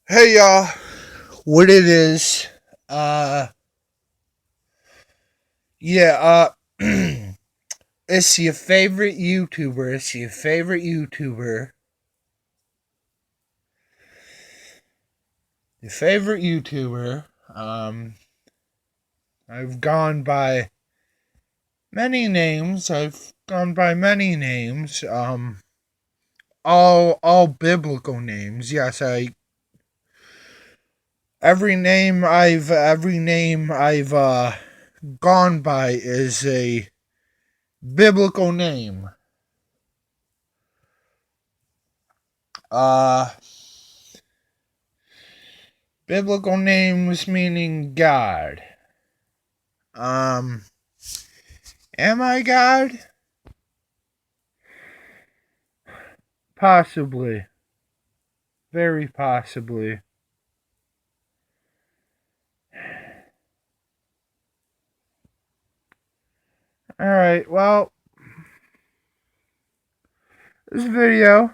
Hey y'all, what it is? Uh, yeah. It's your favorite YouTuber. It's your favorite YouTuber. Your favorite YouTuber. Um, I've gone by many names. I've gone by many names. All biblical names. Yes, I. Every name I've gone by is a biblical name. Uh, Biblical names meaning God. Um, am I God? Possibly. Very possibly. Alright, well, this video,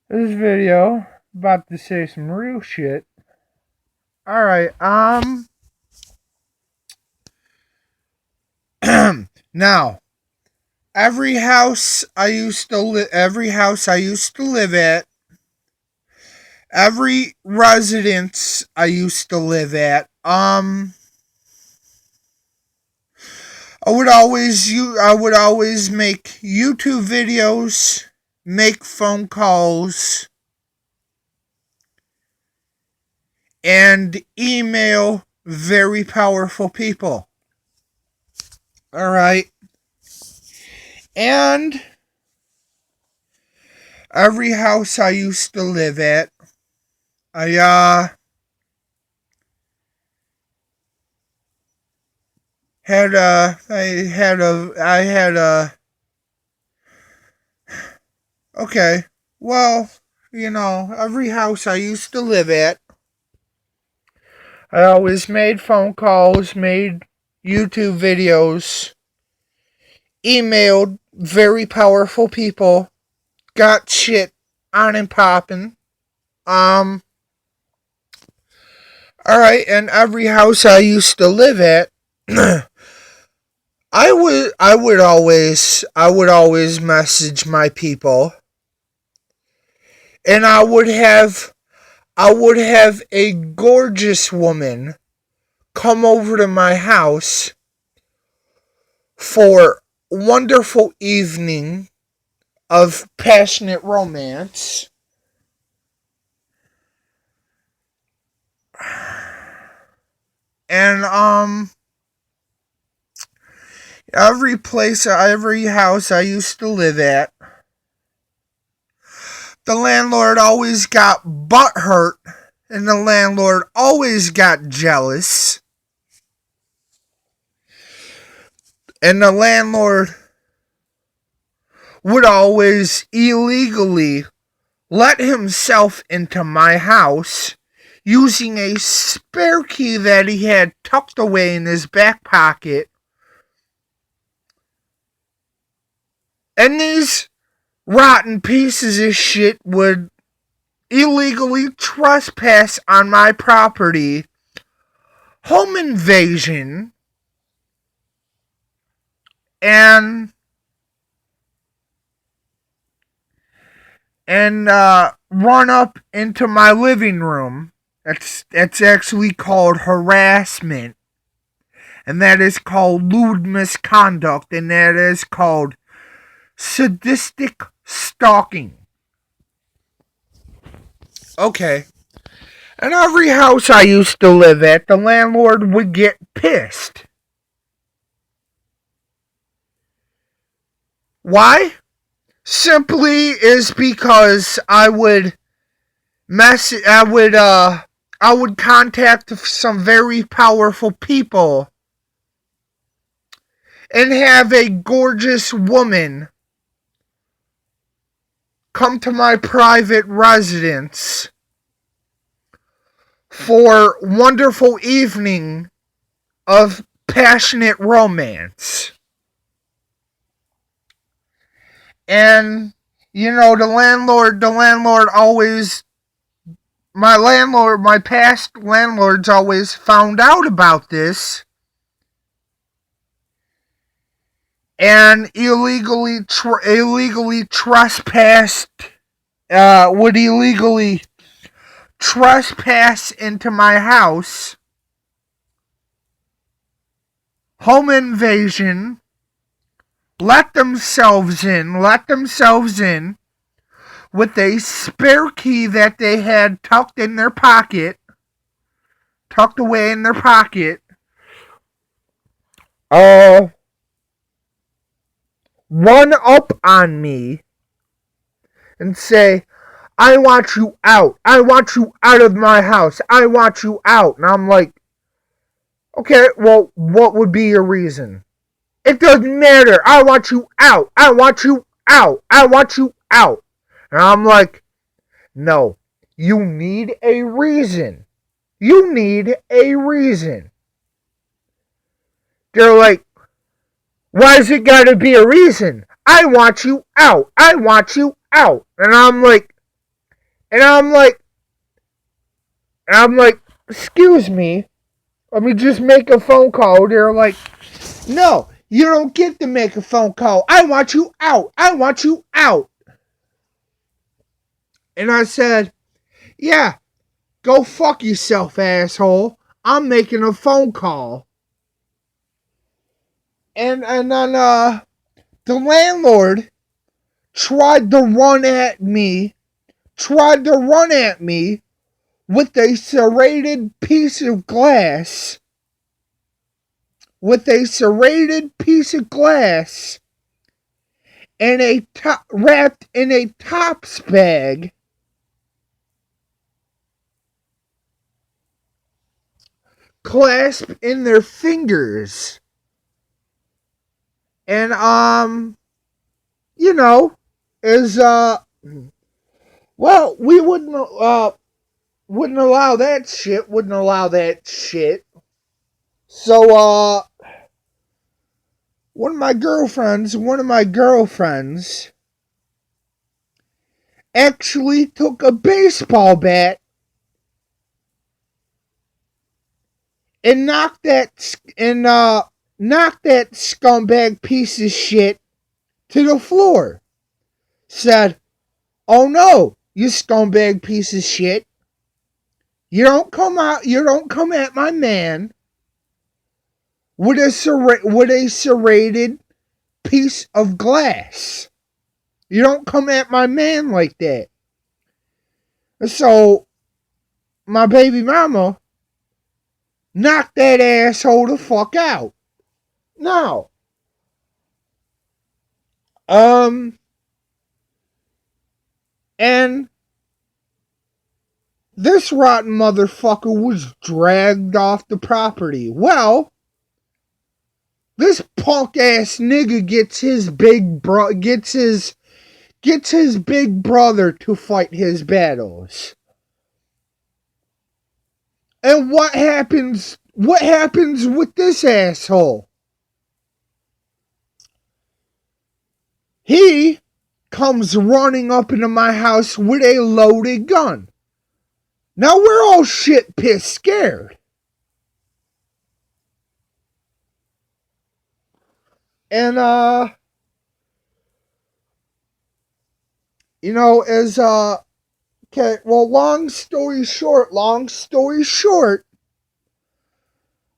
this video, about to say some real shit. Alright, now, every house I used to live at, every residence I used to live at, I would always make YouTube videos, make phone calls, and email very powerful people. All right. And every house I used to live at, I I had a okay. Well, every house I used to live at, I always made phone calls, made YouTube videos, emailed very powerful people, got shit on and popping. Um, alright, and every house I used to live at, I would always message my people, and I would have a gorgeous woman come over to my house for a wonderful evening of passionate romance. And every house I used to live at, the landlord always got butthurt, and the landlord always got jealous, and the landlord would always illegally let himself into my house using a spare key that he had tucked away in his back pocket. And these rotten pieces of shit would illegally trespass on my property, home invasion, and run up into my living room. That's actually called harassment, and that is called lewd misconduct, and that is called sadistic stalking. Okay. In every house I used to live at, the landlord would get pissed. Why? Simply is because I would contact some very powerful people and have a gorgeous woman come to my private residence for wonderful evening of passionate romance. And You know, the landlord always, my past landlords always found out about this and illegally trespassed, would illegally trespass into my house, home invasion, let themselves in with a spare key that they had tucked away in their pocket, uh, run up on me and say, I want you out. I want you out of my house. I want you out. And I'm like, okay, well, what would be your reason? It doesn't matter. I want you out. I want you out. I want you out. And I'm like, no, you need a reason. You need a reason. They're like, why does it gotta be a reason? I want you out. I want you out. And I'm like, and I'm like, and I'm like, excuse me. Let me just make a phone call. They're like, no, you don't get to make a phone call. I want you out. I want you out. And I said, yeah, go fuck yourself, asshole. I'm making a phone call. And then the landlord tried to run at me with a serrated piece of glass, and wrapped in a Tops bag, clasped in their fingers. And you know, is well, we wouldn't allow that shit. So one of my girlfriends actually took a baseball bat and knocked that scumbag piece of shit to the floor. Said, "Oh no, you scumbag piece of shit. You don't come at my man with a serrated piece of glass. You don't come at my man like that." So my baby mama knocked that asshole the fuck out. Now, and this rotten motherfucker was dragged off the property. Well, this punk ass nigga gets his big brother to fight his battles. And what happens with this asshole? He comes running up into my house with a loaded gun. Now we're all shit pissed scared. And you know, as okay, well, long story short,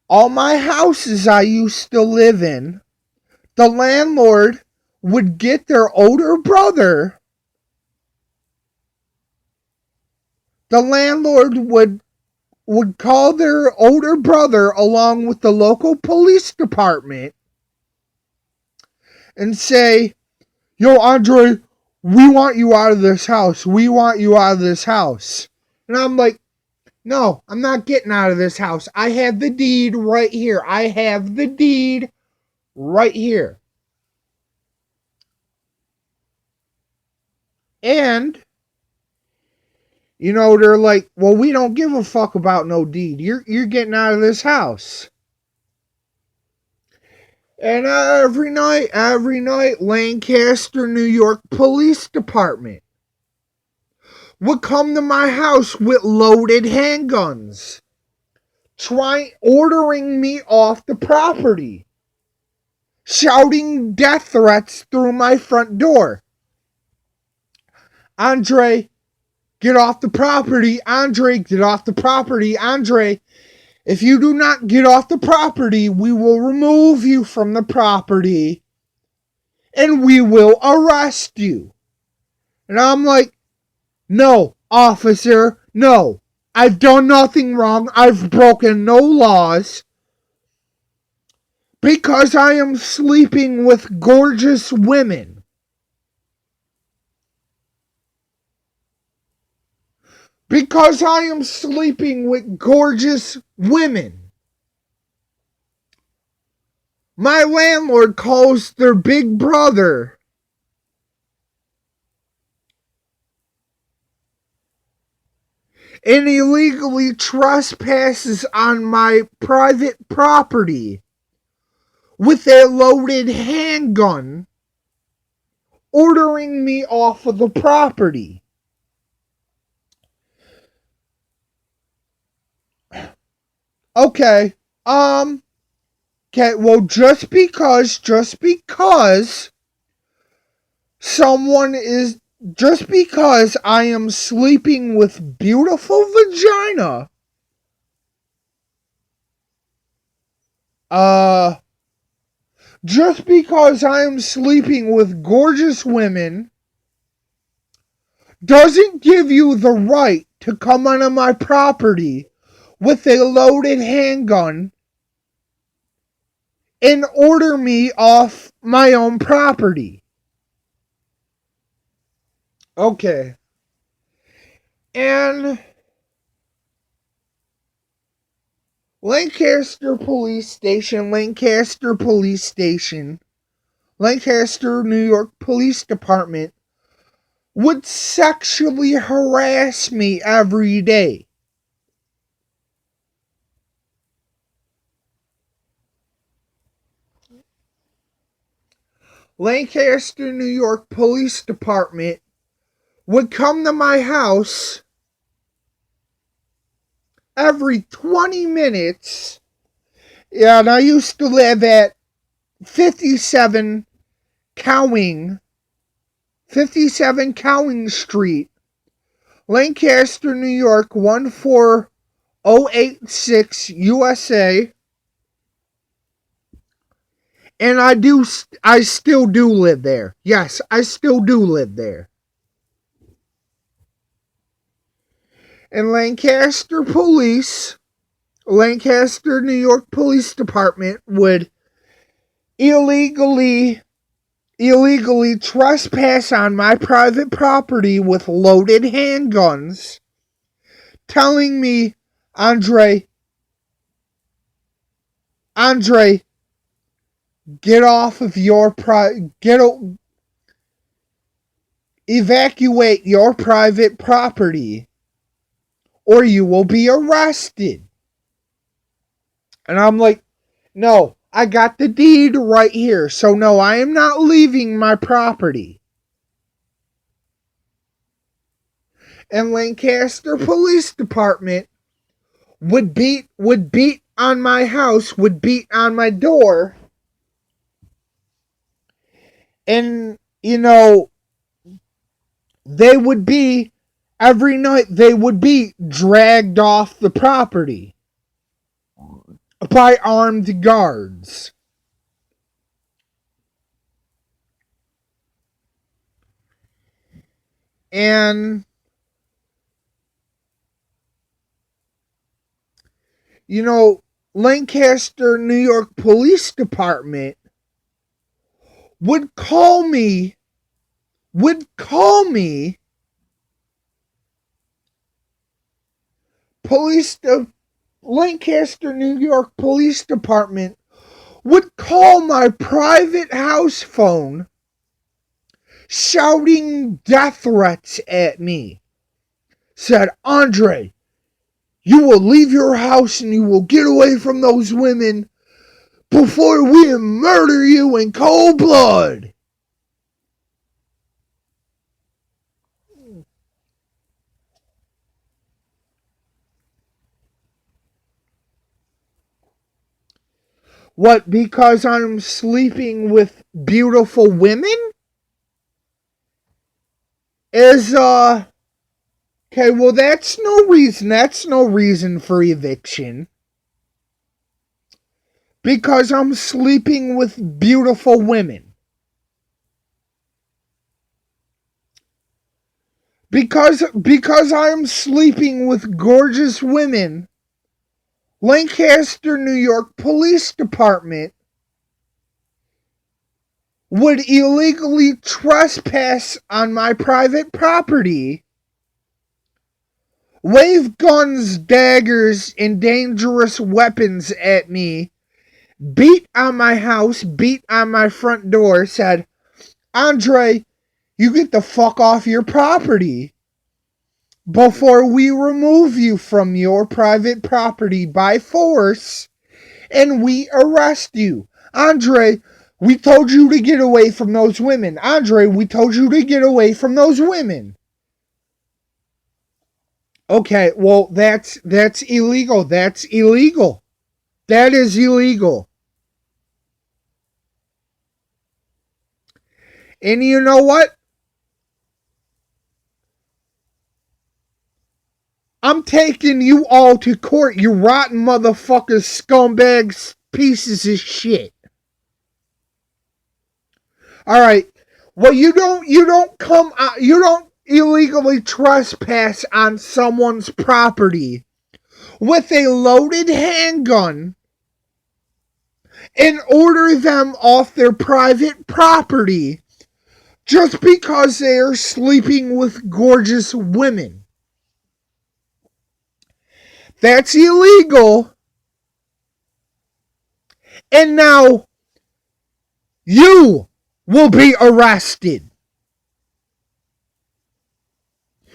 all my houses I used to live in, the landlord would get their older brother. The landlord would call their older brother along with the local police department and say, "Yo, Andre, we want you out of this house. We want you out of this house." And I'm like, no, I'm not getting out of this house. I have the deed right here. And, you know, they're like, well, we don't give a fuck about no deed. You're getting out of this house. And every night, Lancaster, New York Police Department would come to my house with loaded handguns, ordering me off the property, shouting death threats through my front door. Andre, get off the property. Andre, get off the property. Andre, if you do not get off the property, we will remove you from the property and we will arrest you. And I'm like, no, officer, no. I've done nothing wrong. I've broken no laws. Because I am sleeping with gorgeous women. Because I am sleeping with gorgeous women. My landlord calls their big brother and illegally trespasses on my private property with a loaded handgun, ordering me off of the property. Okay, well, just because I am sleeping with beautiful vagina, just because I am sleeping with gorgeous women doesn't give you the right to come onto my property with a loaded handgun and order me off my own property. Okay. And Lancaster, New York Police Department would sexually harass me every day. Lancaster, New York Police Department would come to my house every 20 minutes. Yeah, and I used to live at 57 Cowing Street, Lancaster, New York 14086 USA. And I still do live there. Yes, I still do live there. And Lancaster, New York Police Department would illegally trespass on my private property with loaded handguns, telling me, Andre, get off of your evacuate your private property or you will be arrested. And I'm like, no, I got the deed right here. So no, I am not leaving my property. And Lancaster Police Department would beat on my house, would beat on my door. And, they would be, every night, they would be dragged off the property by armed guards. And, Lancaster, New York Police Department would call me Lancaster, New York Police Department would call my private house phone shouting death threats at me. Said, you will leave your house and you will get away from those women before we murder you in cold blood. What, because I'm sleeping with beautiful women? Okay, well, that's no reason. That's no reason for eviction. Because I'm sleeping with beautiful women. Because I'm sleeping with gorgeous women, Lancaster, New York Police Department would illegally trespass on my private property, wave guns, daggers, and dangerous weapons at me, beat on my house, beat on my front door, said, Andre, you get the fuck off your property before we remove you from your private property by force and we arrest you. Andre, we told you to get away from those women. Andre, we told you to get away from those women. Okay, well, that's illegal. That's illegal. That is illegal. And you know what? I'm taking you all to court, you rotten motherfuckers, scumbags, pieces of shit. Alright. Well, you don't illegally trespass on someone's property with a loaded handgun and order them off their private property just because they are sleeping with gorgeous women. That's illegal. And now you will be arrested.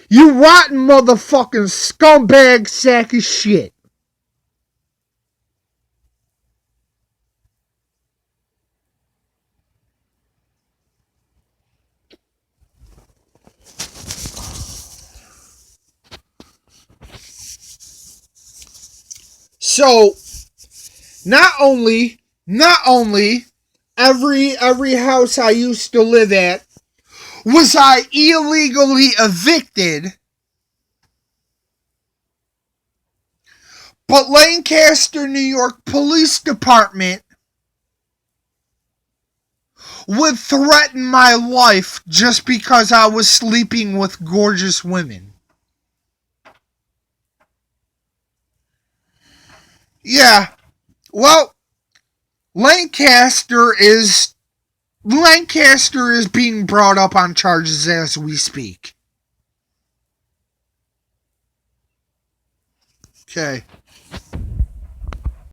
You rotten motherfucking scumbag sack of shit. So, not only every house I used to live at was I illegally evicted, but Lancaster, New York Police Department would threaten my life just because I was sleeping with gorgeous women. Yeah, well, Lancaster is being brought up on charges as we speak. Okay.